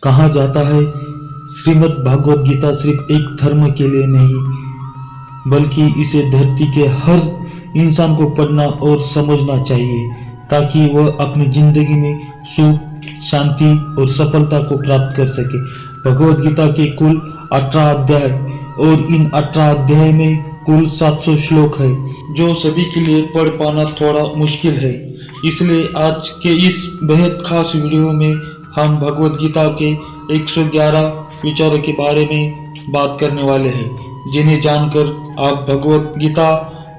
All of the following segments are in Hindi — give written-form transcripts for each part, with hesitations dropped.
कहा जाता है श्रीमद् भागवत गीता सिर्फ एक धर्म के लिए नहीं, बल्कि इसे धरती के हर इंसान को पढ़ना और समझना चाहिए ताकि वह अपनी जिंदगी में सुख, शांति और सफलता को प्राप्त कर सके। भगवत गीता के कुल 18 अध्याय और इन 18 अध्याय में कुल 700 श्लोक है, जो सभी के लिए पढ़ पाना थोड़ा मुश्किल है। इसलिए आज के इस बेहद खास वीडियो में हम भगवत गीता के 111 विचारों के बारे में बात करने वाले हैं, जिन्हें जानकर आप भगवत गीता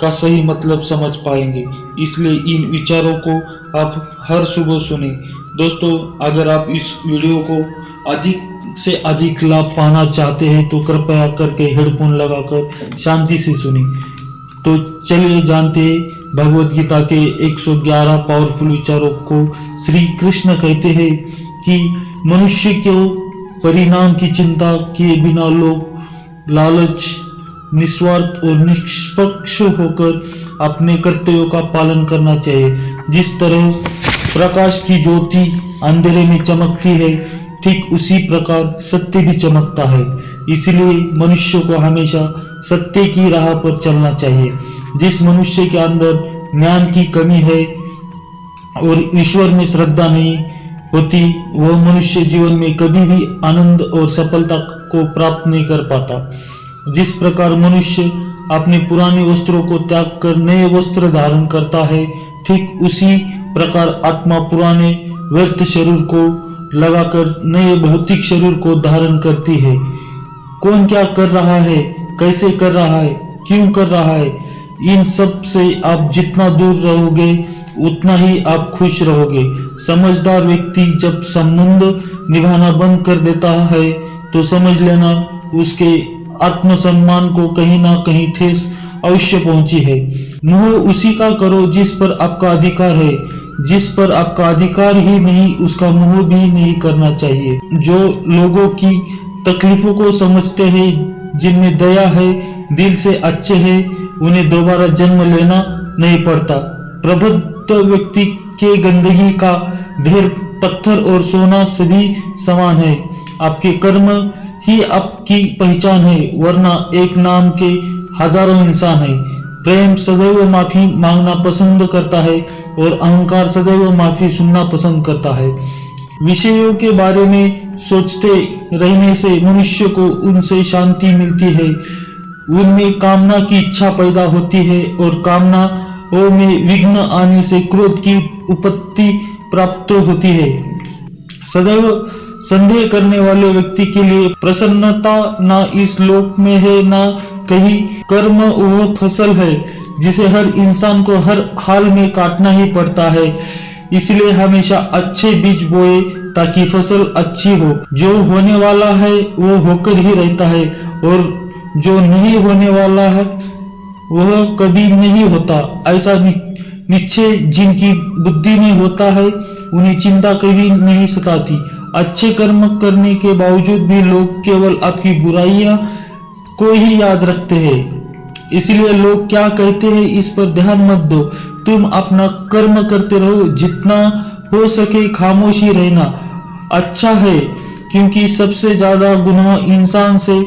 का सही मतलब समझ पाएंगे। इसलिए इन विचारों को आप हर सुबह सुने। दोस्तों, अगर आप इस वीडियो को अधिक से अधिक लाभ पाना चाहते हैं तो कृपया करके हेडफोन लगाकर शांति से सुने। तो चलिए जानते हैं भगवत गीता के 111 पावरफुल विचारों को। श्री कृष्ण कहते हैं कि मनुष्य को परिणाम की चिंता किए बिना लोग लालच, निस्वार्थ और निष्पक्ष होकर अपने कर्तव्यों का पालन करना चाहिए। जिस तरह प्रकाश की ज्योति अंधेरे में चमकती है, ठीक उसी प्रकार सत्य भी चमकता है। इसलिए मनुष्य को हमेशा सत्य की राह पर चलना चाहिए। जिस मनुष्य के अंदर ज्ञान की कमी है और ईश्वर में श्रद्धा नहीं होती, वह मनुष्य जीवन में कभी भी आनंद और सफलता को प्राप्त नहीं कर पाता। जिस प्रकार मनुष्य अपने पुराने वस्त्रों को त्याग कर नए वस्त्र धारण करता है, ठीक उसी प्रकार आत्मा पुराने व्यर्थ शरीर को लगाकर नए भौतिक शरीर को धारण करती है। कौन क्या कर रहा है, कैसे कर रहा है, क्यों कर रहा है, इन सब से आप जितना दूर रहोगे उतना ही आप खुश रहोगे। समझदार व्यक्ति जब संबंध निभाना बंद कर देता है तो समझ लेना उसके आत्मसम्मान को कहीं ना कहीं ठेस अवश्य पहुंची है। मोह उसी का करो जिस पर आपका अधिकार है। जिस पर आपका अधिकार ही नहीं, उसका मोह भी नहीं करना चाहिए। जो लोगों की तकलीफों को समझते हैं, जिनमें दया है, दिल से अच्छे हैं, उन्हें दोबारा जन्म लेना नहीं पड़ता। प्रबुद्ध व्यक्ति के गंदगी का ढेर पत्थर और सोना सभी समान है। आपके कर्म ही आपकी पहचान है, वरना एक नाम के हजारों इंसान है। प्रेम सदैव माफी मांगना पसंद करता है और अहंकार सदैव माफी सुनना पसंद करता है। विषयों के बारे में सोचते रहने से मनुष्य को उनसे शांति मिलती है। उनमें कामना की इच्छा पैदा होती है और कामनाओं में विघ्न आने से क्रोध की उत्पत्ति प्राप्त होती है। सदैव संदेह करने वाले व्यक्ति के लिए प्रसन्नता ना इस लोक में है ना कहीं। कर्म वह फसल है जिसे हर इंसान को हर हाल में काटना ही पड़ता है। इसलिए हमेशा अच्छे बीज बोए ताकि फसल अच्छी हो। जो होने वाला है वो होकर ही रहता है और जो नहीं होने वाला है वह कभी नहीं होता। ऐसा निश्चय जिनकी बुद्धि में होता है उन्हें चिंता कभी नहीं सताती। अच्छे कर्म करने के बावजूद भी लोग केवल आपकी बुराइयां को ही याद रखते हैं। इसलिए लोग क्या कहते हैं इस पर ध्यान मत दो। तुम अपना कर्म करते रहो। जितना हो सके खामोशी रहना अच्छा है, क्योंकि सबसे ज्यादा गुनाह इंसान से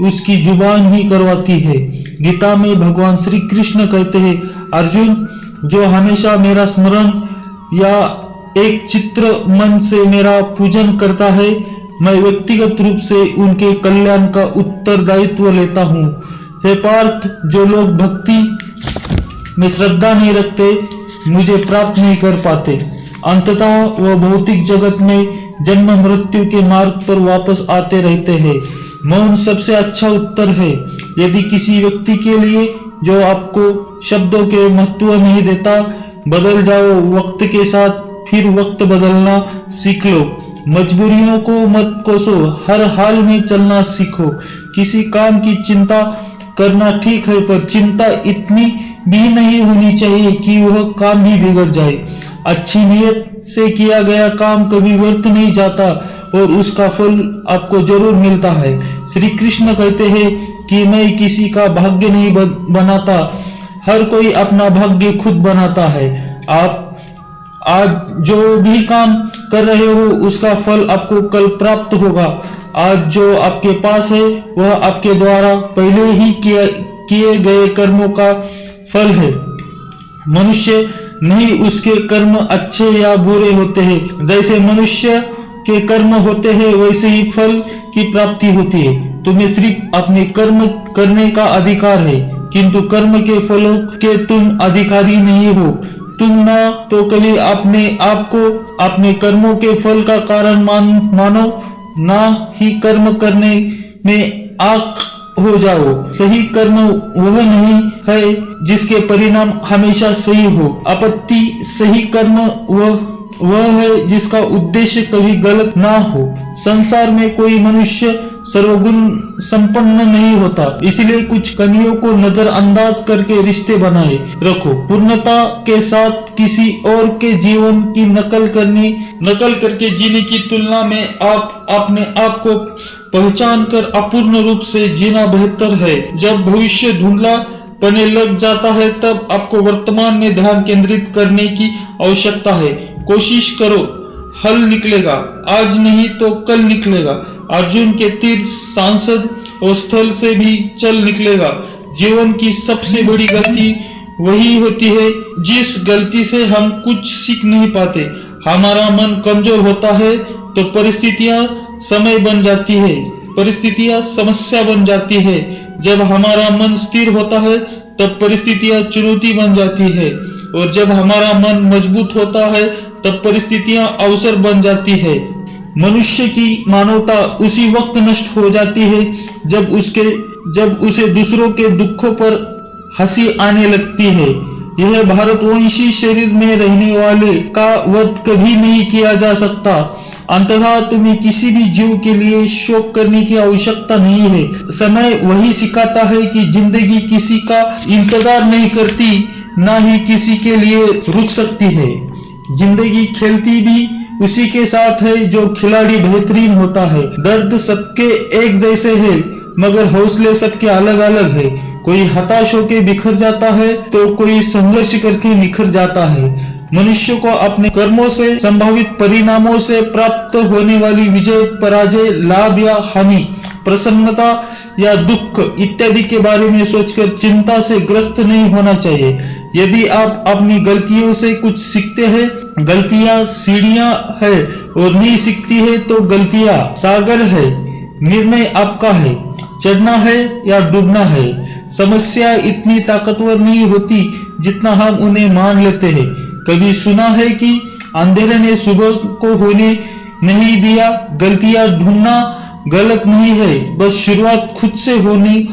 उसकी जुबान ही करवाती है। गीता में भगवान श्री कृष्ण कहते हैं, अर्जुन, जो हमेशा मेरा स्मरण या एक चित्र मन से मेरा पूजन करता है, मैं व्यक्तिगत रूप से उनके कल्याण का उत्तरदायित्व लेता हूँ। हे पार्थ, जो लोग भक्ति में श्रद्धा नहीं रखते मुझे प्राप्त नहीं कर पाते। अंततः वह भौतिक जगत में जन्म मृत्यु के मार्ग पर वापस आते रहते हैं। मौन सबसे अच्छा उत्तर है। यदि किसी व्यक्ति के लिए जो आपको शब्दों के महत्व नहीं देता, बदल जाओ वक्त के साथ, फिर वक्त बदलना सीख लो। मजबूरियों को मत कोसो, हर हाल में चलना सीखो। किसी काम की चिंता करना ठीक है, पर चिंता इतनी भी नहीं होनी चाहिए कि वह काम भी बिगड़ जाए। अच्छी नीयत से किया गया काम कभी व्यर्थ नहीं जाता और उसका फल आपको जरूर मिलता है। श्री कृष्ण कहते हैं कि मैं किसी का भाग्य नहीं बनाता, हर कोई अपना भाग्य खुद बनाता है। आप आज जो भी काम कर रहे हो उसका फल आपको कल प्राप्त होगा। आज जो आपके पास है वह आपके द्वारा पहले ही किए गए कर्मों का फल है। मनुष्य नहीं उसके कर्म अच्छे या बुरे होते हैं, जैसे मनुष्य के कर्म होते हैं वैसे ही फल की प्राप्ति होती है। तुम्हें सिर्फ अपने कर्म करने का अधिकार है, किंतु कर्म के फलों के तुम अधिकारी नहीं हो। तुम ना तो कभी अपने आप को अपने कर्मों के फल का कारण मानो, ना ही कर्म करने में आग हो जाओ। सही कर्म वह नहीं है जिसके परिणाम हमेशा सही हो, आपत्ति सही कर्म वह है जिसका उद्देश्य कभी गलत ना हो। संसार में कोई मनुष्य सर्वगुण संपन्न नहीं होता, इसलिए कुछ कमियों को नजरअंदाज करके रिश्ते बनाए रखो। पूर्णता के साथ किसी और के जीवन की नकल करके जीने की तुलना में आप अपने आप को पहचान कर अपूर्ण रूप से जीना बेहतर है। जब भविष्य धुंधला पने लग जाता है तब आपको वर्तमान में ध्यान केंद्रित करने की आवश्यकता है। कोशिश करो, हल निकलेगा, आज नहीं तो कल निकलेगा। अर्जुन के तीर सांसद और स्थल से भी चल निकलेगा। जीवन की सबसे बड़ी गलती वही होती है जिस गलती से हम कुछ सीख नहीं पाते। हमारा मन कमजोर होता है तो परिस्थितियां समय बन जाती है, परिस्थितियां समस्या बन जाती है। जब हमारा मन स्थिर होता है तब परिस्थितियां चुनौती बन जाती है, और जब हमारा मन मजबूत होता है तब परिस्थितियां अवसर बन जाती है। मनुष्य की मानवता उसी वक्त नष्ट हो जाती है जब उसे दूसरों के दुखों पर हंसी आने लगती है। यह भारतवंशी शरीर में रहने वाले का वध कभी नहीं किया जा सकता। अंततः तुम्हें किसी भी जीव के लिए शोक करने की आवश्यकता नहीं है। समय वही सिखाता है कि जिंदगी किसी का इंतजार नहीं करती, ना ही किसी के लिए रुक सकती है। जिंदगी खेलती भी उसी के साथ है जो खिलाड़ी बेहतरीन होता है। दर्द सबके एक जैसे है, मगर हौसले सबके अलग अलग है। कोई हताश होकर बिखर जाता है तो कोई संघर्ष करके निखर जाता है। मनुष्य को अपने कर्मों से संभावित परिणामों से प्राप्त होने वाली विजय, पराजय, लाभ या हानि, प्रसन्नता या दुख इत्यादि के बारे में सोचकर चिंता से ग्रस्त नहीं होना चाहिए। यदि आप अपनी गलतियों से कुछ सीखते हैं, गलतियां सीढ़ियां है, और नहीं सीखती है तो गलतियां सागर है। निर्णय आपका है, चढ़ना है या डूबना है। समस्या इतनी ताकतवर नहीं होती जितना हम उन्हें मान लेते हैं। कभी सुना है कि अंधेरे ने सुबह को होने नहीं दिया। गलतियां ढूंढना गलत नहीं है, बस शुरुआत खुद से होनी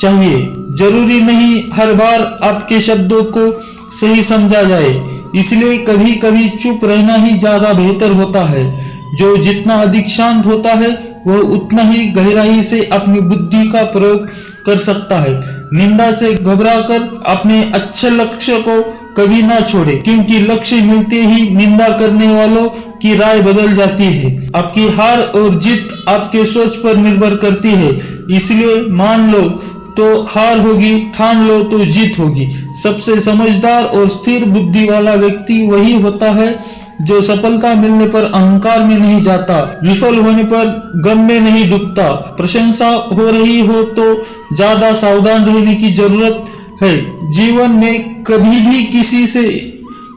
चाहिए। जरूरी नहीं हर बार आपके शब्दों को सही समझा जाए, इसलिए कभी कभी चुप रहना ही ज्यादा बेहतर होता है। जो जितना अधिक शांत होता है वह उतना ही गहराई से अपनी बुद्धि का प्रयोग कर सकता है। निंदा से घबराकर अपने अच्छे लक्ष्य को कभी ना छोड़े, क्योंकि लक्ष्य मिलते ही निंदा करने वालों की राय बदल जाती है। आपकी हार और जीत आपके सोच पर निर्भर करती है, इसलिए मान लो तो हार होगी, ठान लो तो जीत होगी। सबसे समझदार और स्थिर बुद्धि वाला व्यक्ति वही होता है जो सफलता मिलने पर अहंकार में नहीं जाता, विफल होने पर गम में नहीं डूबता। प्रशंसा हो रही हो तो ज्यादा सावधान रहने की जरूरत है। जीवन में कभी भी किसी से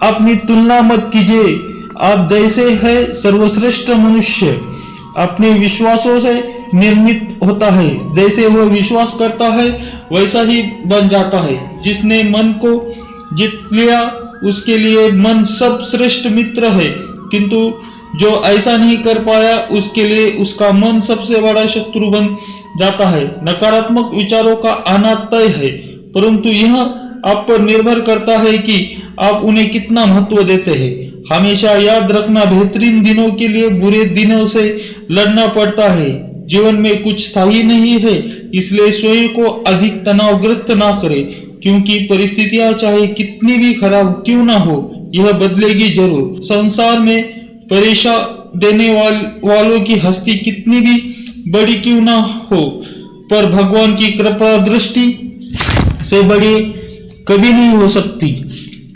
अपनी तुलना मत कीजिए। आप जैसे है सर्वश्रेष्ठ मनुष्य अपने विश्वासों से निर्मित होता है। जैसे वह विश्वास करता है वैसा ही बन जाता है। जिसने मन को जीत लिया उसके लिए मन सब श्रेष्ठ मित्र है, किंतु जो ऐसा नहीं कर पाया उसके लिए उसका मन सबसे बड़ा शत्रु बन जाता है। नकारात्मक विचारों का आना तय है, परंतु यह आप पर निर्भर करता है कि आप उन्हें कितना महत्व देते हैं। हमेशा याद रखना, बेहतरीन दिनों के लिए बुरे दिनों से लड़ना पड़ता है। जीवन में कुछ स्थायी नहीं है, इसलिए स्वयं को अधिक तनावग्रस्त ना करें, क्योंकि परिस्थितियां चाहे कितनी भी खराब क्यों ना हो यह बदलेगी जरूर। संसार में परेशान देने वालों की हस्ती कितनी भी बड़ी क्यों ना हो, पर भगवान की कृपा दृष्टि से बड़ी कभी नहीं हो सकती।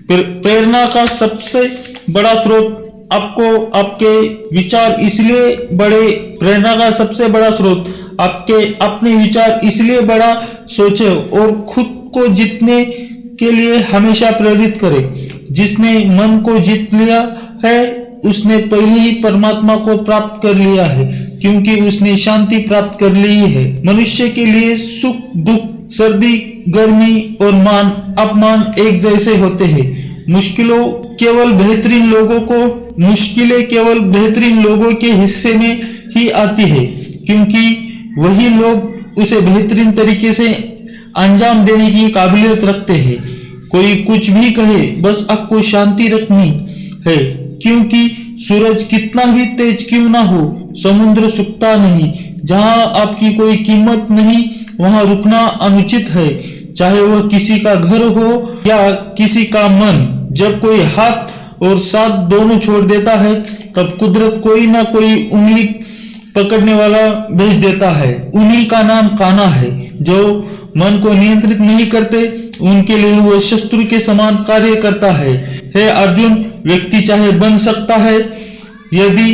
प्रेरणा का सबसे बड़ा स्रोत आपको आपके विचार इसलिए बड़े, प्रेरणा का सबसे बड़ा स्रोत आपके अपने विचार इसलिए बड़ा सोचे और खुद को जीतने के लिए हमेशा प्रेरित करे। जिसने मन को जीत लिया है उसने पहले ही परमात्मा को प्राप्त कर लिया है, क्योंकि उसने शांति प्राप्त कर ली है। मनुष्य के लिए सुख दुख, सर्दी गर्मी और मान अपमान एक जैसे होते हैं। मुश्किलें केवल बेहतरीन लोगों के हिस्से में ही आती है, क्योंकि वही लोग उसे बेहतरीन तरीके से अंजाम देने की काबिलियत रखते हैं। कोई कुछ भी कहे, बस आपको शांति रखनी है, क्योंकि सूरज कितना भी तेज क्यों ना हो, समुद्र सूखता नहीं। जहां आपकी कोई कीमत नहीं वहां रुकना अनुचित है, चाहे वह किसी का घर हो या किसी का मन। जब कोई हाथ और साथ दोनों छोड़ देता है तब कुदरत कोई ना कोई उंगली पकड़ने वाला भेज देता है। उन्हीं का नाम कान्हा है। जो मन को नियंत्रित नहीं करते उनके लिए वह शत्रु के समान कार्य करता है। हे अर्जुन, व्यक्ति चाहे बन सकता है यदि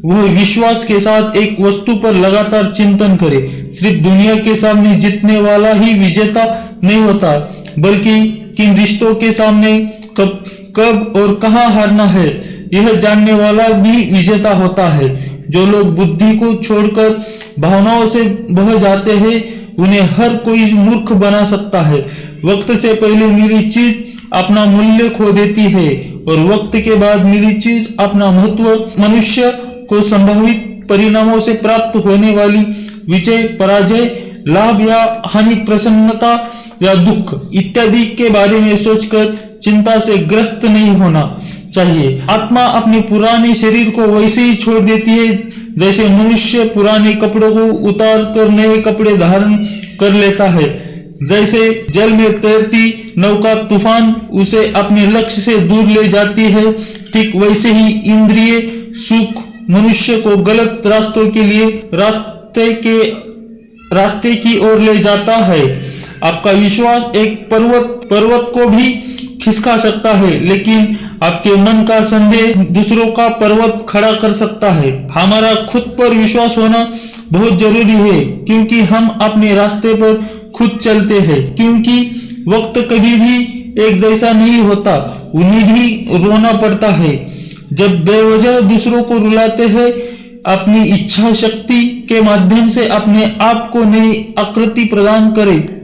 वह विश्वास के साथ एक वस्तु पर लगातार चिंतन करे। सिर्फ दुनिया के सामने जीतने वाला ही विजेता नहीं होता, बल्कि किन रिश्तों के सामने कब और कहां हारना है यह जानने वाला भी विजेता होता है। जो लोग बुद्धि को छोड़कर भावनाओं से बह जाते हैं उन्हें हर कोई मूर्ख बना सकता है। वक्त से पहले मेरी चीज अपना मूल्य खो देती है और वक्त के बाद मेरी चीज अपना महत्व। मनुष्य को संभावित परिणामों से प्राप्त होने वाली विजय, पराजय, लाभ या हानि, प्रसन्नता या दुख इत्यादि के बारे में सोचकर चिंता से ग्रस्त नहीं होना चाहिए। आत्मा अपने पुराने शरीर को वैसे ही छोड़ देती है जैसे मनुष्य पुराने कपड़ों को उतार कर नए कपड़े धारण कर लेता है। जैसे जल में तैरती नौका तूफान उसे अपने लक्ष्य से दूर ले जाती है, ठीक वैसे ही इंद्रिय सुख मनुष्य को गलत रास्तों के लिए रास्ते की ओर ले जाता है। आपका विश्वास एक पर्वत को भी खिसका सकता है, लेकिन आपके मन का संदेह दूसरों का पर्वत खड़ा कर सकता है। हमारा खुद पर विश्वास होना बहुत जरूरी है, क्योंकि हम अपने रास्ते पर खुद चलते हैं। क्योंकि वक्त कभी भी एक जैसा नहीं होता, उन्हें भी रोना पड़ता है। जब बेवजह दूसरों को रुलाते हैं, अपनी इच्छा शक्ति के माध्यम से अपने आप को नई आकृति प्रदान करें।